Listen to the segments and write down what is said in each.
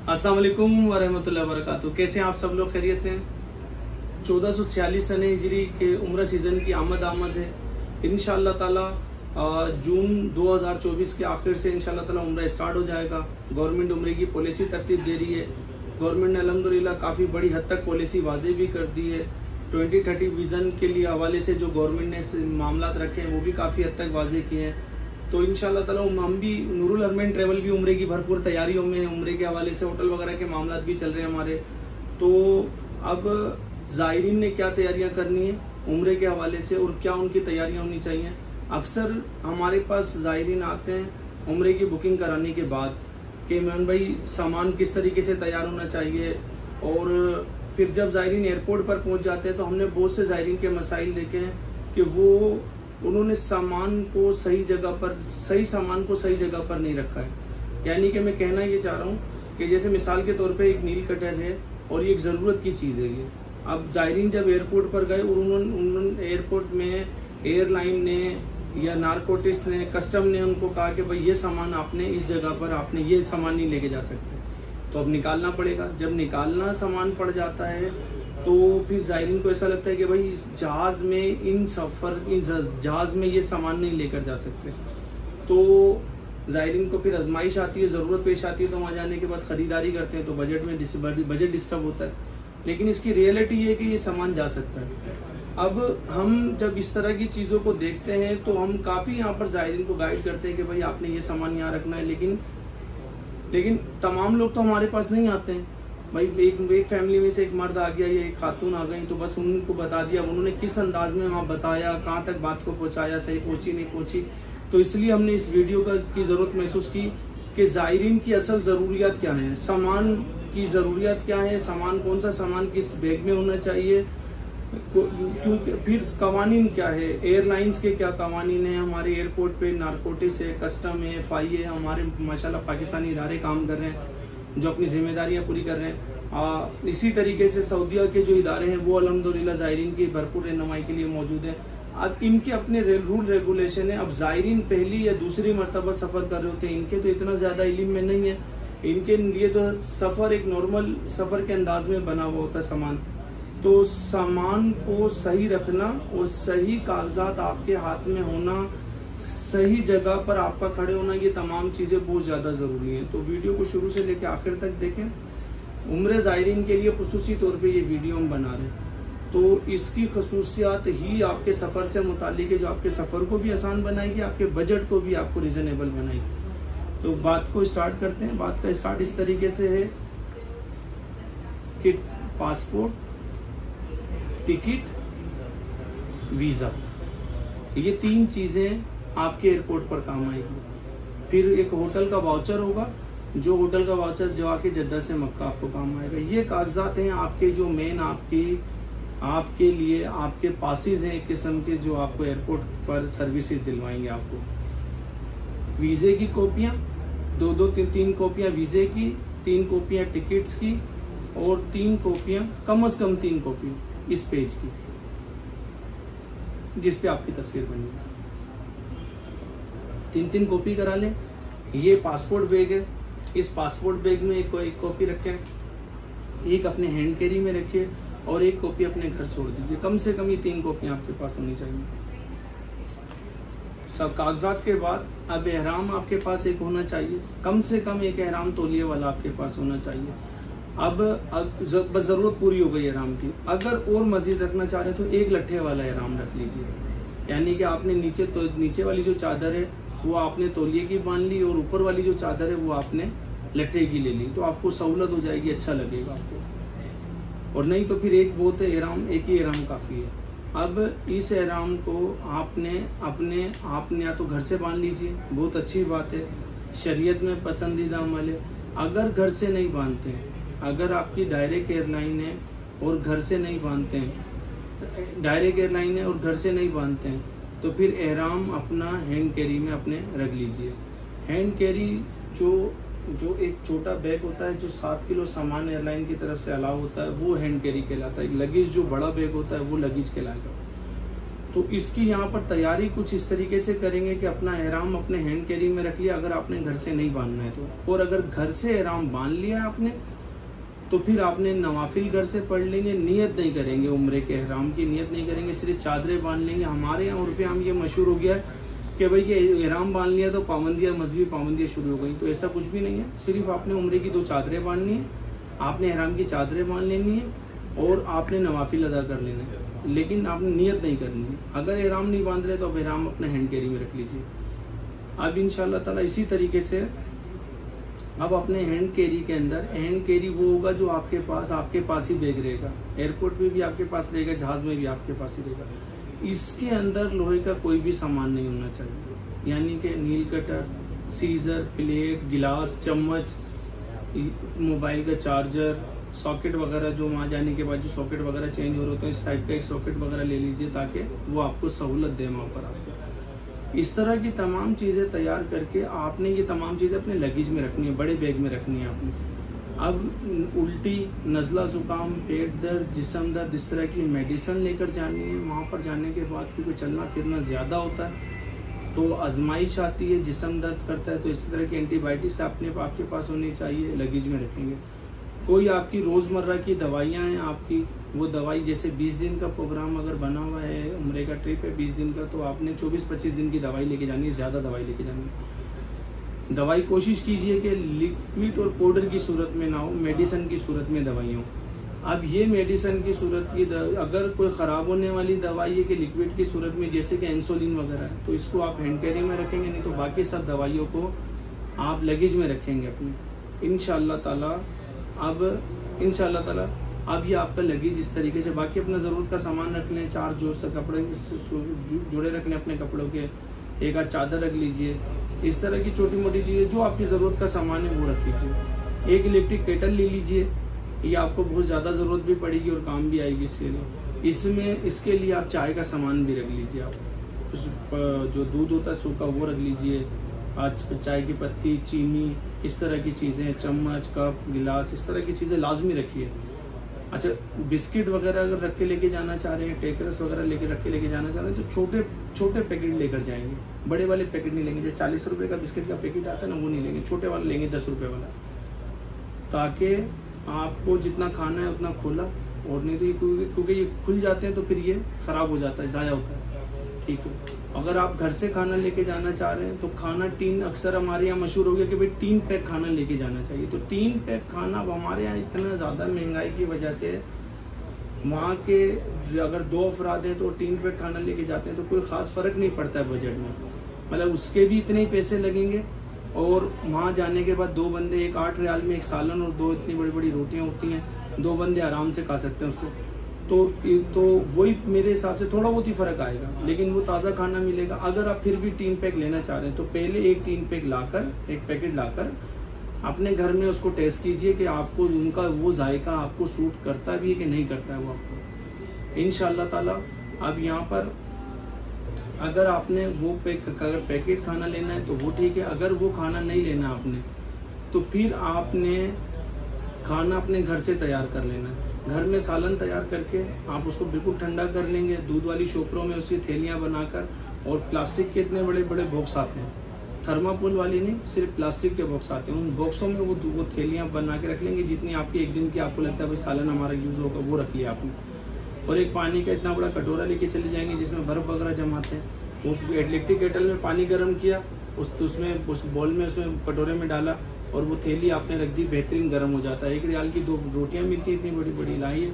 अस्सलाम वालेकुम वरहमतुल्लाहि वबरकातुहू। कैसे हैं आप सब लोग? खैरियत से हैं? 1446 सन हिजरी के उम्र सीज़न की आमद है। इंशाअल्लाह ताला जून 2024 के आखिर से इंशाअल्लाह ताला उम्र स्टार्ट हो जाएगा। गवर्नमेंट उम्र की पॉलिसी तरतीब दे रही है। गवर्नमेंट ने अल्हम्दुलिल्लाह काफ़ी बड़ी हद तक पॉलिसी वाज़ेह भी कर दी है। 2030 विज़न के लिए हवाले से जो गवर्नमेंट ने मामला रखे हैं वो भी काफ़ी हद तक वाज़ेह किए हैं। तो इंशाअल्लाह ताला हम भी नूरुल हरमैन ट्रैवल भी उम्रे की भरपूर तैयारियों में, उम्रे के हवाले से होटल वगैरह के मामला भी चल रहे हैं हमारे। तो अब ज़ायरीन ने क्या तैयारियां करनी है उम्रे के हवाले से और क्या उनकी तैयारियां होनी चाहिए। अक्सर हमारे पास ज़ायरीन आते हैं उम्रे की बुकिंग कराने के बाद कि इमरान भाई सामान किस तरीके से तैयार होना चाहिए, और फिर जब ज़ायरीन एयरपोर्ट पर पहुंच जाते हैं तो हमने बहुत से ज़ायरीन के मसाइल देखे हैं कि उन्होंने सामान को सही जगह पर, सही सामान को सही जगह पर नहीं रखा है। यानी कि मैं कहना ये चाह रहा हूँ कि जैसे मिसाल के तौर पे एक नील कटर है और ये एक ज़रूरत की चीज़ है ये। अब ज़ायरीन जब एयरपोर्ट पर गए और उन्होंने एयरपोर्ट में एयरलाइन ने या नारकोटिक्स ने, कस्टम ने उनको कहा कि भाई ये सामान आपने इस जगह पर, आपने ये सामान नहीं लेके जा सकते, तो अब निकालना पड़ेगा। जब निकालना सामान पड़ जाता है तो फिर ज़ायरीन को ऐसा लगता है कि भाई इस जहाज़ में इस जहाज़ में ये सामान नहीं लेकर जा सकते। तो ज़ायरीन को फिर आजमाइश आती है, ज़रूरत पेश आती है, तो वहाँ जाने के बाद ख़रीदारी करते हैं तो बजट डिस्टर्ब होता है। लेकिन इसकी रियलिटी ये है कि ये सामान जा सकता है। अब हम जब इस तरह की चीज़ों को देखते हैं तो हम काफ़ी यहाँ पर ज़ायरीन को गाइड करते हैं कि भाई आपने ये सामान यहाँ रखना है। लेकिन तमाम लोग तो हमारे पास नहीं आते हैं। भाई एक फैमिली में से एक मर्द आ गया या एक खातून आ गई तो बस उनको बता दिया, उन्होंने किस अंदाज में वहाँ बताया, कहाँ तक बात को पहुँचाया, सही पहुँची नहीं पहुँची। तो इसलिए हमने इस वीडियो की ज़रूरत महसूस की कि ज़ायरीन की असल ज़रूरियात क्या हैं, सामान की ज़रूरियात क्या है, सामान कौन सा सामान किस बैग में होना चाहिए, क्योंकि फिर कवानीन क्या है, एयरलाइंस के क्या कवानीन है, हमारे एयरपोर्ट पे नारकोटिक्स है, कस्टम है, FI है, हमारे माशाल्लाह पाकिस्तानी इदारे काम कर रहे हैं जो अपनी जिम्मेदारियां पूरी कर रहे हैं। इसी तरीके से सऊदीया के जो इदारे हैं वो अल्हम्दुलिल्लाह ज़ायरीन की भरपूर रहनुमाई के लिए मौजूद है। अब इनके अपने रूल रेगुलेशन है। अब ज़ायरीन पहली या दूसरी मरतबा सफ़र कर रहे होते हैं, इनके तो इतना ज़्यादा इल्म में नहीं है। इनके लिए तो सफ़र एक नॉर्मल सफ़र के अंदाज में बना हुआ होता है सामान। तो सामान को सही रखना और सही कागजात आपके हाथ में होना, सही जगह पर आपका खड़े होना, ये तमाम चीज़ें बहुत ज़्यादा ज़रूरी हैं। तो वीडियो को शुरू से लेकर आखिर तक देखें। उम्रे ज़ायरीन के लिए खुसूसी तौर पे ये वीडियो हम बना रहे हैं तो इसकी खसूसियात ही आपके सफ़र से मुतालिक है जो आपके सफ़र को भी आसान बनाएगी, आपके बजट को भी आपको रिजनेबल बनाएगी। तो बात को स्टार्ट करते हैं। बात का स्टार्ट इस तरीके से है कि पासपोर्ट, टिकट, वीज़ा, ये तीन चीज़ें आपके एयरपोर्ट पर काम आएगी। फिर एक होटल का वाउचर होगा, जो होटल का वाउचर जो आके जद्दा से मक्का आपको काम आएगा। ये कागजात हैं आपके जो मेन आपके लिए आपके पासेस हैं एक किस्म के, जो आपको एयरपोर्ट पर सर्विसेज दिलवाएंगे। आपको वीज़े की कॉपियाँ, दो तीन कॉपियाँ वीज़े की, 3 कॉपियाँ टिकट्स की और 3 कॉपियाँ, कम से कम 3 कॉपियाँ इस पेज की जिस पे आपकी तस्वीर बनी है। 3 कॉपी करा लें। ये पासपोर्ट बैग है, इस पासपोर्ट बैग में एक कॉपी रखें, एक अपने हैंड कैरी में रखिए और एक कॉपी अपने घर छोड़ दीजिए। कम से कम ये 3 कॉपियाँ आपके पास होनी चाहिए। सब कागजात के बाद अब एहराम आपके पास एक होना चाहिए, कम से कम एक एहराम तौलिए वाला आपके पास होना चाहिए। अब बस ज़रूरत पूरी हो गई एहराम की। अगर और मज़ीद रखना चाह रहे हैं तो एक लट्ठे वाला एहराम रख लीजिए। यानी कि आपने नीचे वाली जो चादर है वो आपने तौलिए की बांध ली और ऊपर वाली जो चादर है वो आपने लट्ठे की ले ली, तो आपको सहूलत हो जाएगी, अच्छा लगेगा आपको। और नहीं तो फिर एक बहुत है एहराम, एक ही एहराम काफ़ी है। अब इस एहराम को आपने या तो घर से बांध लीजिए, बहुत अच्छी बात है, शरीयत में पसंदीदा अमल है। अगर घर से नहीं बांधते हैं, अगर आपकी डायरेक्ट एयरलाइन है और घर से नहीं बांधते हैं, तो फिर एहराम अपना हैंड कैरी में अपने रख लीजिए। हैंड कैरी जो एक छोटा बैग होता है जो 7 किलो सामान एयरलाइन की तरफ से अलाउ होता है वो हैंड कैरी कहलाता है। लगेज जो बड़ा बैग होता है वो लगेज कहलाएगा। तो इसकी यहाँ पर तैयारी कुछ इस तरीके से करेंगे कि अपना एहराम अपने हैंड कैरी में रख लिया, अगर आपने घर से नहीं बांधना है तो। और अगर घर से एहराम बांध लिया आपने तो फिर आपने नवाफिल घर से पढ़ लेंगे, नियत नहीं करेंगे, उम्रे के एहराम की नियत नहीं करेंगे, सिर्फ चादरें बांध लेंगे। हमारे यहाँ उर्फ़ आम ये मशहूर हो गया है कि भाई कि एहराम बांध लिया तो पाबंदियाँ, मजहबी पाबंदियाँ शुरू हो गई। तो ऐसा कुछ भी नहीं है, सिर्फ आपने उम्रे की 2 चादरें बांधनी है, आपने एहराम की चादरें बांध लेनी है और आपने नवाफिल अदा कर लेना है, लेकिन आपने नियत नहीं करनी है। अगर एहराम नहीं बांध रहे तो आप एहराम अपने हैंड कैरी में रख लीजिए। अब इंशाल्लाह ताला इसी तरीके से अब अपने हैंड कैरी के अंदर, हैंड कैरी वो होगा जो आपके पास ही बैग रहेगा, एयरपोर्ट में भी आपके पास रहेगा, जहाज में भी आपके पास ही रहेगा। इसके अंदर लोहे का कोई भी सामान नहीं होना चाहिए, यानी कि नील कटर, सीजर, प्लेट, गिलास, चम्मच, मोबाइल का चार्जर, सॉकेट वगैरह, जो वहाँ जाने के बाद जो सॉकेट वगैरह चेंज हो रहे होते हैं, इस टाइप का एक सॉकेट वगैरह ले लीजिए ताकि वो आपको सहूलत दे वहाँ पर आपको। इस तरह की तमाम चीज़ें तैयार करके आपने ये तमाम चीज़ें अपने लगेज में रखनी है, बड़े बैग में रखनी है आपने। अब उल्टी, नज़ला, ज़ुकाम, पेट दर्द, जिस्म दर्द, इस तरह की मेडिसिन लेकर जानी है वहाँ पर जाने के बाद, क्योंकि चलना फिरना ज़्यादा होता है तो आजमाइश आती है, जिस्म दर्द करता है, तो इस तरह की एंटीबायोटिक्स आपके पास होनी चाहिए, लगेज में रखेंगे। कोई आपकी रोज़मर्रा की दवाइयाँ हैं आपकी, वो दवाई जैसे 20 दिन का प्रोग्राम अगर बना हुआ है, उम्रे का ट्रिप है 20 दिन का, तो आपने 24-25 दिन की दवाई लेके जानी है, ज़्यादा दवाई लेके जानी है। दवाई कोशिश कीजिए कि लिक्विड और पाउडर की सूरत में ना हो, मेडिसिन की सूरत में दवाई हो। अब ये मेडिसिन की सूरत की अगर कोई ख़राब होने वाली दवाई है कि लिक्विड की सूरत में, जैसे कि इंसुलिन वगैरह है, तो इसको आप हैंड कैरी में रखेंगे, नहीं तो बाकी सब दवाइयों को आप लगेज में रखेंगे अपने। इंशाअल्लाह ताला अब ये आपका लगेज इस तरीके से। बाकी अपना ज़रूरत का सामान रख लें, 4 जोड़ से कपड़े जुड़े रख लें अपने कपड़ों के, एक आध चादर रख लीजिए, इस तरह की छोटी मोटी चीज़ें जो आपकी ज़रूरत का सामान है वो रख लीजिए। एक इलेक्ट्रिक केटल ले लीजिए, ये आपको बहुत ज़्यादा ज़रूरत भी पड़ेगी और काम भी आएगी इसके लिए। इसके लिए आप चाय का सामान भी रख लीजिए, आप जो दूध होता है सूखा वो रख लीजिए, आज चाय की पत्ती, चीनी, इस तरह की चीज़ें, चम्मच, कप, गिलास, इस तरह की चीज़ें लाजमी रखिए। अच्छा, बिस्किट वगैरह अगर रख के लेके जाना चाह रहे हैं, क्रैकर्स वगैरह रख के लेके जाना चाह रहे हैं, तो छोटे छोटे पैकेट लेकर जाएंगे, बड़े वाले पैकेट नहीं लेंगे। जैसे 40 रुपये का बिस्किट का पैकेट आता है ना, वो नहीं लेंगे, छोटे वाले लेंगे 10 रुपये वाला, ताकि आपको जितना खाना है उतना खोला, और नहीं तो क्योंकि ये खुल जाते हैं तो फिर ये ख़राब हो जाता है, ज़ाया होता है। ठीक है, अगर आप घर से खाना लेके जाना चाह रहे हैं तो खाना टीन, अक्सर हमारे यहाँ मशहूर हो गया कि भाई 3 पैक खाना लेके जाना चाहिए, तो 3 पैक खाना अब हमारे यहाँ इतना ज़्यादा महंगाई की वजह से, वहाँ के अगर 2 अफराद हैं तो 3 पैक खाना लेके जाते हैं तो कोई ख़ास फ़र्क नहीं पड़ता है बजट में, मतलब उसके भी इतने ही पैसे लगेंगे। और वहाँ जाने के बाद 2 बंदे, एक 8 रियाल में एक सालन और 2 इतनी बड़ी बड़ी रोटियाँ होती हैं, 2 बंदे आराम से खा सकते हैं उसको। तो वही मेरे हिसाब से थोड़ा बहुत ही फ़र्क आएगा, लेकिन वो ताज़ा खाना मिलेगा। अगर आप फिर भी 3 पैक लेना चाह रहे हैं तो पहले एक 3 पैक लाकर, एक पैकेट लाकर अपने घर में उसको टेस्ट कीजिए कि आपको उनका वो जायका आपको सूट करता भी है कि नहीं करता है वो आपको, इंशाअल्लाह ताला। अब यहाँ पर अगर आपने वो अगर पैकेट खाना लेना है तो वो ठीक है, अगर वो खाना नहीं लेना आपने तो फिर आपने खाना अपने घर से तैयार कर लेना है। घर में सालन तैयार करके आप उसको बिल्कुल ठंडा कर लेंगे, दूध वाली शोकरों में उसकी थैलियाँ बनाकर, और प्लास्टिक के इतने बड़े बड़े बॉक्स आते हैं, थर्माकोल वाली नहीं, सिर्फ प्लास्टिक के बॉक्स आते हैं, उन बॉक्सों में वो थैलियाँ बना के रख लेंगे, जितनी आपकी एक दिन की आपको लगता है भाई सालन हमारा यूज़ होगा, वो रख लिया आपने। और एक पानी का इतना बड़ा कटोरा लेके चले जाएंगे जिसमें बर्फ़ वगैरह जमाते हैं, वो इलेक्ट्रिक केटल में पानी गर्म किया, उसमें उस बॉल में उसमें कटोरे में डाला और वो थैली आपने रख दी, बेहतरीन गर्म हो जाता है। 1 रियाल की 2 रोटियां मिलती है, इतनी बड़ी बड़ी लाइए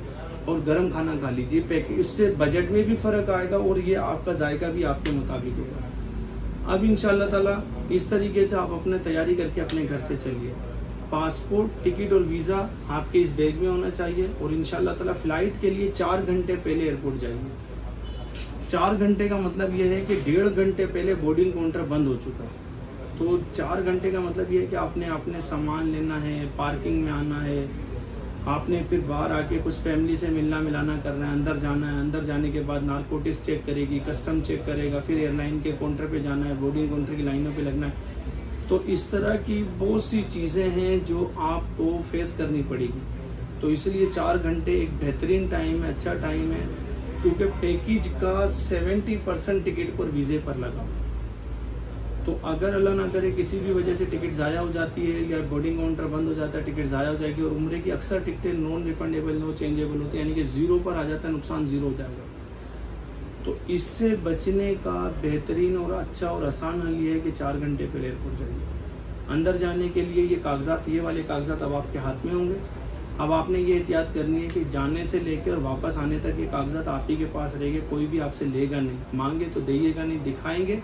और गर्म खाना खा लीजिए पैकेट, इससे बजट में भी फ़र्क आएगा और ये आपका जायका भी आपके मुताबिक होगा। अब इंशाअल्लाह ताला इस तरीके से आप अपने तैयारी करके अपने घर से चलिए। पासपोर्ट, टिकट और वीज़ा आपके इस बैग में होना चाहिए, और इंशाअल्लाह ताला फ़्लाइट के लिए 4 घंटे पहले एयरपोर्ट जाइए। 4 घंटे का मतलब ये है कि 1.5 घंटे पहले बोर्डिंग काउंटर बंद हो चुका है, तो 4 घंटे का मतलब ये है कि आपने अपने सामान लेना है, पार्किंग में आना है, आपने फिर बाहर आके कुछ फैमिली से मिलना मिलाना करना है, अंदर जाना है, अंदर जाने के बाद नारकोटिक्स चेक करेगी, कस्टम चेक करेगा, फिर एयरलाइन के काउंटर पे जाना है, बोर्डिंग काउंटर की लाइनों पे लगना है। तो इस तरह की बहुत सी चीज़ें हैं जो आपको फेस करनी पड़ेगी, तो इसलिए 4 घंटे एक बेहतरीन टाइम है, अच्छा टाइम है। क्योंकि पैकेज का 70% टिकट पर वीज़े पर लगा। तो अगर अल्लाह ना करे किसी भी वजह से टिकट ज़ाया हो जाती है या बोर्डिंग काउंटर बंद हो जाता है, टिकट ज़ाया हो जाएगी। और उम्रे की अक्सर टिकटें नॉन रिफंडेबल, नो चेंजेबल होती है, यानी कि ज़ीरो पर आ जाता है, नुकसान ज़ीरो हो जाएगा। तो इससे बचने का बेहतरीन और अच्छा और आसान हल ये है कि 4 घंटे पहले एयरपोर्ट जाइए। अंदर जाने के लिए ये कागजात, ये वाले कागजात अब आपके हाथ में होंगे। अब आपने ये एहतियात करनी है कि जाने से लेकर और वापस आने तक ये कागजात आप ही के पास रहेंगे, कोई भी आपसे लेगा नहीं, मांगे तो दीजिएगा नहीं, दिखाएंगे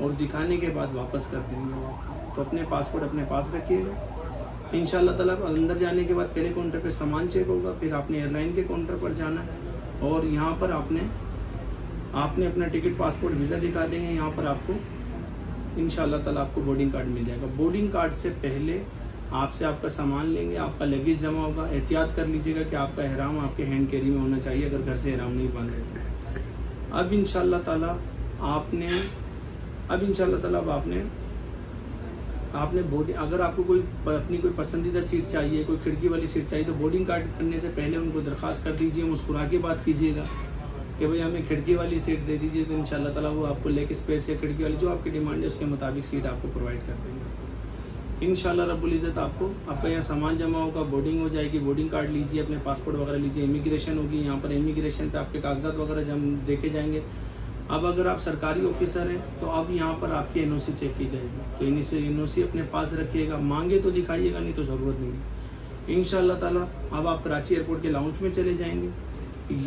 और दिखाने के बाद वापस कर देंगे। तो अपने पासपोर्ट अपने पास रखिएगा। इंशाअल्लाह ताला अंदर जाने के बाद पहले काउंटर पे सामान चेक होगा, फिर आपने एयरलाइन के काउंटर पर जाना है और यहाँ पर आपने अपना टिकट, पासपोर्ट, वीज़ा दिखा देंगे। यहाँ पर आपको इंशाअल्लाह ताला आपको बोर्डिंग कार्ड मिल जाएगा। बोर्डिंग कार्ड से पहले आपसे आपका सामान लेंगे, आपका लगेज जमा होगा। एहतियात कर लीजिएगा कि आपका एहराम आपके हैंड कैरी में होना चाहिए अगर घर से एहराम नहीं बांधे। अब इंशाअल्लाह ताला आपने बोर्डिंग, अगर आपको अपनी कोई पसंदीदा सीट चाहिए, कोई खिड़की वाली सीट चाहिए, तो बोर्डिंग कार्ड करने से पहले उनको दरख्वास्त कर दीजिए, मुस्कुरा के बात कीजिएगा कि भाई हमें खिड़की वाली सीट दे दीजिए। तो इंशाअल्लाह ताला वो आपको लेग स्पेस या खिड़की वाली जो आपकी डिमांड है उसके मुताबिक सीट आपको प्रोवाइड कर देंगे। इंशाअल्लाह रब्बुल इज़्ज़त आपका यहाँ सामान जमा होगा, बोर्डिंग हो जाएगी। बोर्डिंग कार्ड लीजिए, अपने पासपोर्ट वगैरह लीजिए, इमिग्रेशन होगी। यहाँ पर इमिग्रेशन पे आपके कागजात वगैरह देखे जाएंगे। अब अगर आप सरकारी ऑफिसर हैं तो अब यहाँ पर आपकी एनओसी चेक की जाएगी। तो एनओसी अपने पास रखिएगा, मांगे तो दिखाइएगा, नहीं तो ज़रूरत नहीं। इंशाअल्लाह ताला अब आप कराची एयरपोर्ट के लाउंज में चले जाएंगे।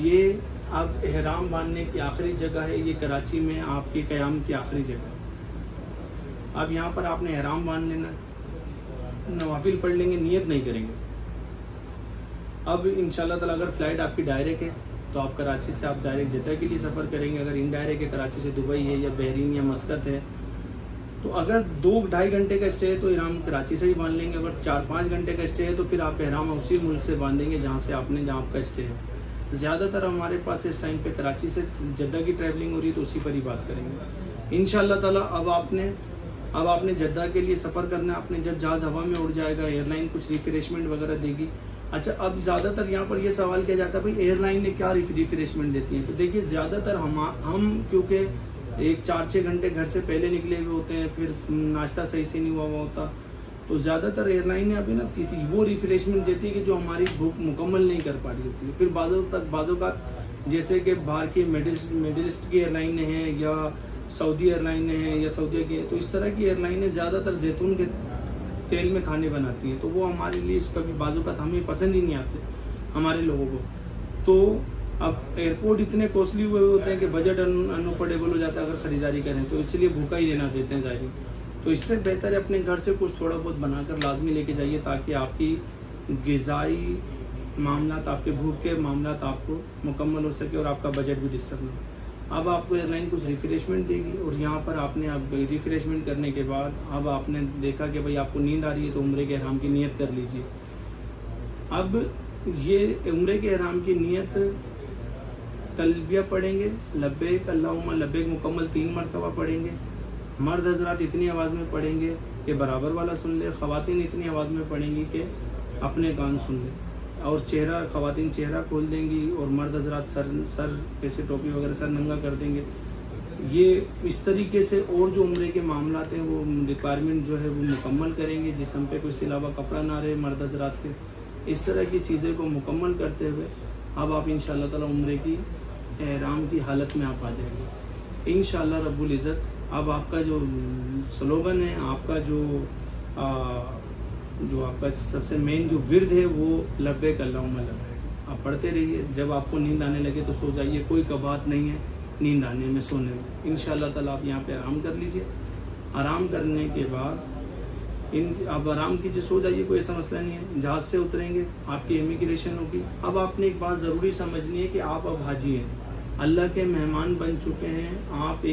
ये अब एहराम बांधने की आखिरी जगह है, ये कराची में आपके क़याम की आखिरी जगह। अब यहाँ पर आपने एहराम बांध लेना, नवाफिल पढ़ लेंगे, नियत नहीं करेंगे। अब इंशाअल्लाह ताला अगर फ़्लाइट आपकी डायरेक्ट है तो आप कराची से आप डायरेक्ट जद्दा के लिए सफ़र करेंगे। अगर इनडायरेक्ट है, कराची से दुबई है या बहरीन या मस्कत है, तो अगर 2-2.5 घंटे का स्टे है तो एहराम कराची से ही बांध लेंगे। अगर 4-5 घंटे का स्टे है तो फिर आप एहराम उसी मुल्क से बांधेंगे जहाँ आपका स्टे है। ज़्यादातर हमारे पास इस टाइम पे कराची से जद्दा की ट्रैवलिंग हो रही है, तो उसी पर ही बात करेंगे इंशाअल्लाह ताला। अब आपने जद्दा के लिए सफ़र करना है। आपने जब जहाज़ हवा में उड़ जाएगा, एयरलाइन कुछ रिफ्रेशमेंट वगैरह देगी। अच्छा, अब ज़्यादातर यहाँ पर ये सवाल किया जाता है भाई एयरलाइन ने क्या रिफ्रेशमेंट देती है। तो देखिए ज़्यादातर हम क्योंकि 4-6 घंटे घर से पहले निकले हुए होते हैं, फिर नाश्ता सही से नहीं हुआ होता, तो ज़्यादातर एयरलाइन ने अभी ना वो रिफ्रेशमेंट देती है कि जो हमारी भूख मुकम्मल नहीं कर पा रही होती है। फिर बाज़ों का जैसे कि बाहर की मिडिल ईस्ट की एयरलाइनें हैं या सऊदी एयरलाइनें हैं या सऊदीया की, तो इस तरह की एयरलाइनें ज़्यादातर जैतून के तेल में खाने बनाती हैं, तो वो हमारे लिए इसका भी बाज़ों का हमें पसंद ही नहीं आते हमारे लोगों को। तो अब एयरपोर्ट इतने कॉस्टली हुए होते हैं कि बजट अनअफोर्डेबल हो जाता है अगर ख़रीदारी करें, तो इसलिए भूखा ही रहना देते हैं ज़ाहिर। तो इससे बेहतर है अपने घर से कुछ थोड़ा बहुत बनाकर लाजमी लेके जाइए, ताकि आपकी ग़िज़ाई मामलात, आपके भूख के मामलात आपको मुकम्मल हो सके और आपका बजट भी डिस्टर्ब ना हो। अब आपको एयरलाइन कुछ रिफ्रेशमेंट देगी और यहाँ पर आपने अब रिफ्रेशमेंट करने के बाद अब आपने देखा कि भाई आपको नींद आ रही है, तो उम्रे के एहराम की नियत कर लीजिए। अब ये उम्रे के एहराम की नियत तलबिया पढ़ेंगे, लब्बैक अल्लाहुम्मा लब्बैक मुकम्मल 3 मरतबा पढ़ेंगे। मर्द हजरात इतनी आवाज़ में पढ़ेंगे कि बराबर वाला सुन ले, ख़वातीन इतनी आवाज़ में पढ़ेंगी कि अपने कान सुन ले, और ख़वातीन चेहरा खोल देंगी और मर्द हजरात सर जैसे टोपी वगैरह सर नंगा कर देंगे। ये इस तरीके से और जो उम्रे के मामलात हैं वो रिक्वायरमेंट जो है वो मुकम्मल करेंगे, जिस्म पे कोई सिलावा कपड़ा ना रहे मर्द हजरात के। इस तरह की चीज़ें को मुकम्मल करते हुए अब आप इंशाअल्लाह ताला उम्रे की एहराम की हालत में आप आ जाएंगे इंशाअल्लाह रब्बुल इज़्ज़त। अब आपका जो स्लोगन है, आपका जो आपका सबसे मेन जो विर्द है वो लब्बैक अल्लाहुम्मा लब्बैक आप पढ़ते रहिए। जब आपको नींद आने लगे तो सो जाइए, कोई कबात नहीं है नींद आने में, सोने में। इंशाअल्लाह ताला आप यहाँ पे आराम कर लीजिए। आराम करने के बाद आप आराम कीजिए, सो जाइए, कोई ऐसा मसला नहीं है। जहाज़ से उतरेंगे, आपकी इमिग्रेशन होगी। अब आपने एक बात ज़रूरी समझनी है कि आप अब हाजी हैं, अल्लाह के मेहमान बन चुके हैं। आप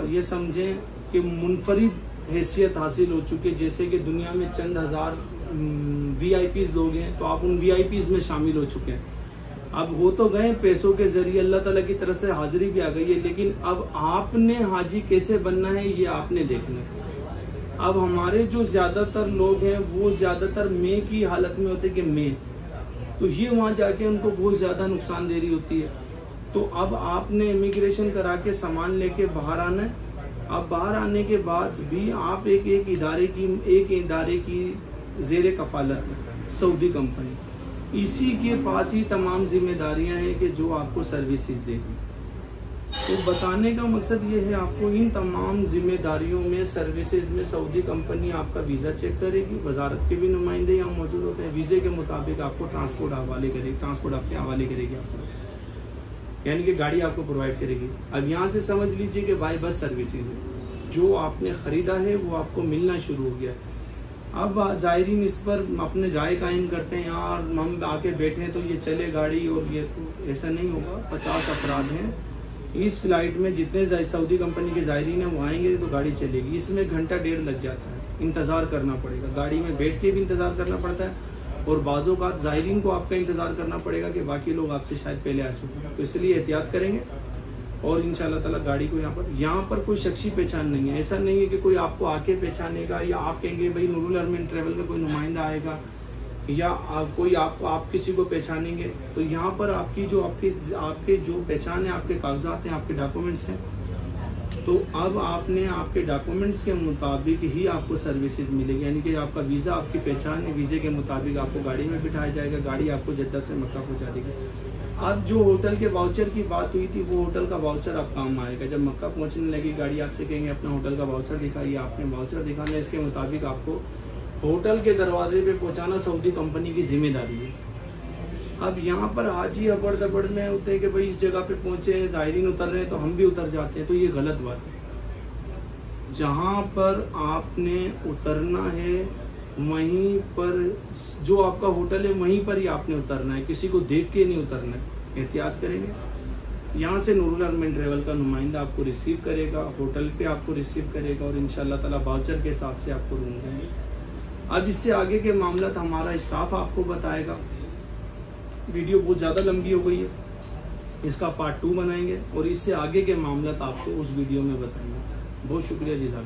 ये समझें कि मुनफरिद हैसियत हासिल हो चुकी है। जैसे कि दुनिया में चंद हज़ार VIPs लोग हैं, तो आप उन VIPs में शामिल हो चुके हैं। अब हो तो गए पैसों के ज़रिए, अल्लाह ताला की तरफ से हाज़िरी भी आ गई है, लेकिन अब आपने हाजी कैसे बनना है ये आपने देखना है। अब हमारे जो ज़्यादातर लोग हैं वो ज़्यादातर मैं की हालत में होते कि मैं तो ये वहाँ जाके उनको बहुत ज़्यादा नुकसानदेही होती है। तो अब आपने इमिग्रेशन करा के सामान लेके बाहर आना है। अब बाहर आने के बाद भी आप एक इदारे की ज़ेर कफ़ालत है सऊदी कंपनी, इसी के पास ही तमाम जिम्मेदारियां हैं कि जो आपको सर्विसेज देगी। तो बताने का मकसद ये है, आपको इन तमाम जिम्मेदारियों में सर्विसेज में सऊदी कंपनी आपका वीज़ा चेक करेगी, वजारत के भी नुमाइंदे यहाँ मौजूद होते हैं, वीज़े के मुताबिक आपको ट्रांसपोर्ट आपके हवाले करेगी आपको, यानी कि गाड़ी आपको प्रोवाइड करेगी। अब यहाँ से समझ लीजिए कि बाई बस सर्विसेज है, जो आपने ख़रीदा है वो आपको मिलना शुरू हो गया है। अब ज़ायरीन इस पर अपने राय कायम करते हैं, यार हम आके बैठे हैं तो ये चले गाड़ी, और ये तो ऐसा नहीं होगा। 50 अफराद हैं इस फ्लाइट में, जितने सऊदी कंपनी के ज़ायरीन हैं वो आएंगे तो गाड़ी चलेगी। इसमें घंटा डेढ़ लग जाता है, इंतज़ार करना पड़ेगा, गाड़ी में बैठ के भी इंतज़ार करना पड़ता है, और बाज़ों का ज़ायरीन को आपका इंतज़ार करना पड़ेगा कि बाकी लोग आपसे शायद पहले आ चुके हैं। तो इसलिए एहतियात करेंगे, और इंशाल्लाह ताला गाड़ी को यहाँ पर कोई शख्सी पहचान नहीं है। ऐसा नहीं है कि कोई आपको आके पहचानेगा, या आप कहेंगे भाई नूरुल अरमीन ट्रैवल का कोई नुमाइंदा आएगा, या कोई आप किसी को पहचानेंगे। तो यहाँ पर आपकी जो आपके जो पहचान है, आपके कागजात हैं, आपके डॉक्यूमेंट्स हैं, तो अब आपने आपके डॉक्यूमेंट्स के मुताबिक ही आपको सर्विसेज मिलेगी, यानी कि आपका वीज़ा आपकी पहचान है, वीज़े के मुताबिक आपको गाड़ी में बिठाया जाएगा, गाड़ी आपको जद्दा से मक्का पहुँचा देगी। अब जो होटल के वाउचर की बात हुई थी, वो होटल का वाउचर आप काम आएगा। जब मक्का पहुंचने लगी गाड़ी, आपसे कहेंगे अपना होटल का वाउचर दिखाइए, आपने वाउचर दिखाना, इसके मुताबिक आपको होटल के दरवाजे पे पहुंचाना सऊदी कंपनी की जिम्मेदारी है। अब यहाँ पर हाजी अबड़ दबड़ में होते हैं कि भाई इस जगह पे पहुंचे, ज़ायरीन उतर रहे हैं तो हम भी उतर जाते हैं, तो ये गलत बात है। जहाँ पर आपने उतरना है वहीं पर जो आपका होटल है वहीं पर ही आपने उतरना है, किसी को देख के नहीं उतरना है। एहतियात करेंगे। यहाँ से नूरुल अरमीन ट्रैवल का नुमाइंदा आपको रिसीव करेगा, होटल पे आपको रिसीव करेगा, और इंशाल्लाह ताला वाउचर के हिसाब से आपको रूम देंगे। अब इससे आगे के मामला हमारा स्टाफ आपको बताएगा। वीडियो बहुत ज़्यादा लंबी हो गई है, इसका पार्ट 2 बनाएंगे, और इससे आगे के मामला आपको उस वीडियो में बताएंगे। बहुत शुक्रिया जी साहब।